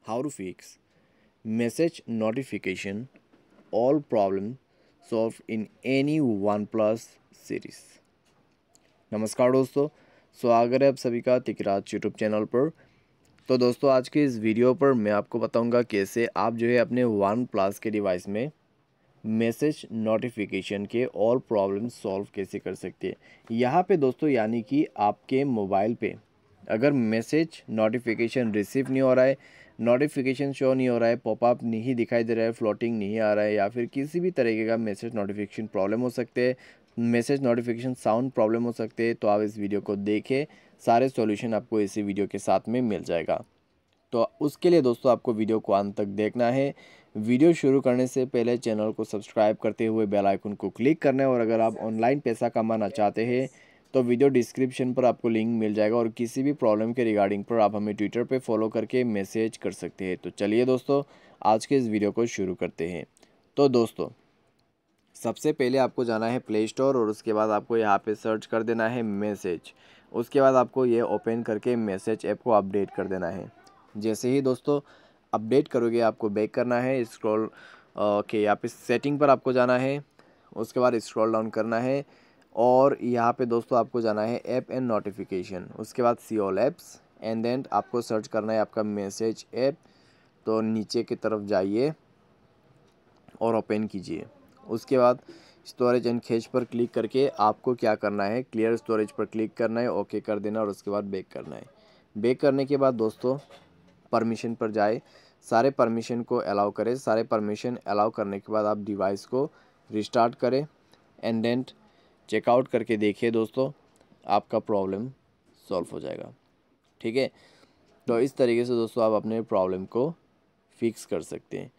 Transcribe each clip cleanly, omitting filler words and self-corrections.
how to fix message notification all problem solved in any OnePlus series। नमस्कार दोस्तों, स्वागत है आप सभी का तिकराज यूट्यूब चैनल पर। तो दोस्तों आज के इस वीडियो पर मैं आपको बताऊंगा कैसे आप जो है अपने OnePlus के डिवाइस में मैसेज नोटिफिकेशन के ऑल प्रॉब्लम सॉल्व कैसे कर सकते हैं। यहाँ पे दोस्तों यानी कि आपके मोबाइल पे अगर मैसेज नोटिफिकेशन रिसीव नहीं हो रहा है, नोटिफिकेशन शो नहीं हो रहा है, पॉपअप नहीं दिखाई दे रहा है, फ्लोटिंग नहीं आ रहा है, या फिर किसी भी तरीके का मैसेज नोटिफिकेशन प्रॉब्लम हो सकते हैं, मैसेज नोटिफिकेशन साउंड प्रॉब्लम हो सकते हैं, तो आप इस वीडियो को देखें। सारे सॉल्यूशन आपको इसी वीडियो के साथ में मिल जाएगा। तो उसके लिए दोस्तों आपको वीडियो को अंत तक देखना है। वीडियो शुरू करने से पहले चैनल को सब्सक्राइब करते हुए बेल आइकन को क्लिक करना है, और अगर आप ऑनलाइन पैसा कमाना चाहते हैं तो वीडियो डिस्क्रिप्शन पर आपको लिंक मिल जाएगा, और किसी भी प्रॉब्लम के रिगार्डिंग पर आप हमें ट्विटर पे फॉलो करके मैसेज कर सकते हैं। तो चलिए दोस्तों आज के इस वीडियो को शुरू करते हैं। तो दोस्तों सबसे पहले आपको जाना है प्ले स्टोर, और उसके बाद आपको यहाँ पे सर्च कर देना है मैसेज। उसके बाद आपको ये ओपन करके मैसेज ऐप को अपडेट कर देना है। जैसे ही दोस्तों अपडेट करोगे आपको बैक करना है, स्क्रॉल के यहाँ पे सेटिंग पर आपको जाना है। उसके बाद स्क्रॉल डाउन करना है, और यहाँ पे दोस्तों आपको जाना है ऐप एंड नोटिफिकेशन। उसके बाद see all apps, and then आपको सर्च करना है आपका मैसेज ऐप। तो नीचे की तरफ जाइए और ओपन कीजिए। उसके बाद स्टोरेज एंड कैश पर क्लिक करके आपको क्या करना है, क्लियर स्टोरेज पर क्लिक करना है, ओके कर देना, और उसके बाद बैक करना है। बैक करने के बाद दोस्तों परमिशन पर जाए, सारे परमिशन को अलाउ करें। सारे परमिशन अलाउ करने के बाद आप डिवाइस को रिस्टार्ट करें, एंड देन चेकआउट करके देखिए दोस्तों आपका प्रॉब्लम सॉल्व हो जाएगा। ठीक है, तो इस तरीके से दोस्तों आप अपने प्रॉब्लम को फिक्स कर सकते हैं।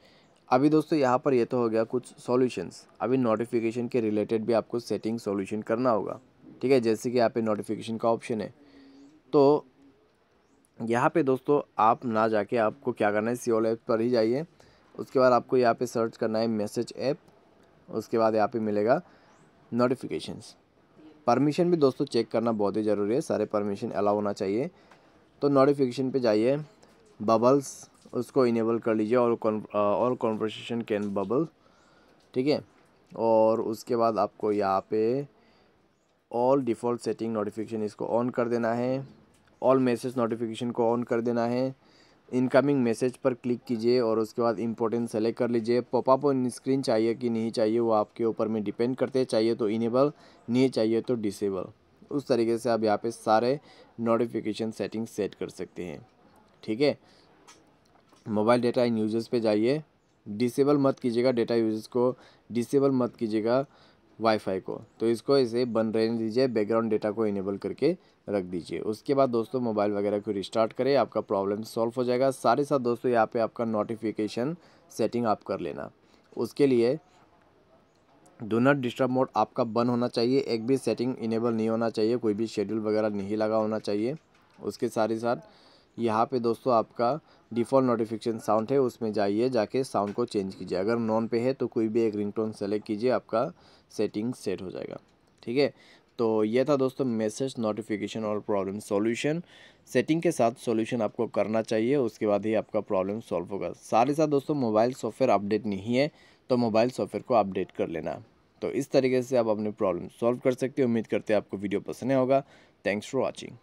अभी दोस्तों यहाँ पर ये तो हो गया कुछ सॉल्यूशंस। अभी नोटिफिकेशन के रिलेटेड भी आपको सेटिंग सॉल्यूशन करना होगा। ठीक है, जैसे कि यहाँ पे नोटिफिकेशन का ऑप्शन है, तो यहाँ पे दोस्तों आप ना जाके आपको क्या करना है, सीओल ऐप पर ही जाइए। उसके बाद आपको यहाँ पे सर्च करना है मैसेज ऐप। उसके बाद यहाँ पे मिलेगा नोटिफिकेशंस। परमिशन भी दोस्तों चेक करना बहुत ही ज़रूरी है, सारे परमिशन अलाउ होना चाहिए। तो नोटिफिकेशन पे जाइए, बबल्स उसको इनेबल कर लीजिए, और ऑल कॉन्वर्सेशन कैन बबल। ठीक है, और उसके बाद आपको यहाँ पे ऑल डिफ़ॉल्ट सेटिंग नोटिफिकेशन इसको ऑन कर देना है, ऑल मैसेज नोटिफिकेशन को ऑन कर देना है। इनकमिंग मैसेज पर क्लिक कीजिए, और उसके बाद इंपॉर्टेंट सेलेक्ट कर लीजिए। पॉपअप ऑन स्क्रीन चाहिए कि नहीं चाहिए वो आपके ऊपर में डिपेंड करते हैं, चाहिए तो इनेबल, नहीं चाहिए तो डिसेबल। उस तरीके से आप यहाँ पे सारे नोटिफिकेशन सेटिंग सेट कर सकते हैं। ठीक है, मोबाइल डेटा इन यूजर्स पे जाइए, डिसेबल मत कीजिएगा डेटा यूजर्स को, डिसेबल मत कीजिएगा वाईफाई को, तो इसको ऐसे बंद रहने दीजिए, बैकग्राउंड डेटा को इनेबल करके रख दीजिए। उसके बाद दोस्तों मोबाइल वगैरह को रिस्टार्ट करें, आपका प्रॉब्लम सॉल्व हो जाएगा। साथ ही साथ दोस्तों यहाँ पे आपका नोटिफिकेशन सेटिंग आप कर लेना। उसके लिए डू नॉट डिस्टर्ब मोड आपका बंद होना चाहिए, एक भी सेटिंग इनेबल नहीं होना चाहिए, कोई भी शेड्यूल वगैरह नहीं लगा होना चाहिए। उसके साथ ही साथ यहाँ पे दोस्तों आपका डिफ़ॉल्ट नोटिफिकेशन साउंड है, उसमें जाइए, जाके साउंड को चेंज कीजिए। अगर नॉन पे है तो कोई भी एक रिंगटोन सेलेक्ट कीजिए, आपका सेटिंग सेट हो जाएगा। ठीक है, तो ये था दोस्तों मैसेज नोटिफिकेशन और प्रॉब्लम सॉल्यूशन। सेटिंग के साथ सॉल्यूशन आपको करना चाहिए, उसके बाद ही आपका प्रॉब्लम सॉल्व होगा। साथ ही साथ दोस्तों मोबाइल सॉफ्टवेयर अपडेट नहीं है तो मोबाइल सॉफ्टवेयर को अपडेट कर लेना। तो इस तरीके से आप अपने प्रॉब्लम सॉल्व कर सकते हो। उम्मीद करते हैं आपको वीडियो पसंद आया होगा। Thanks for watching.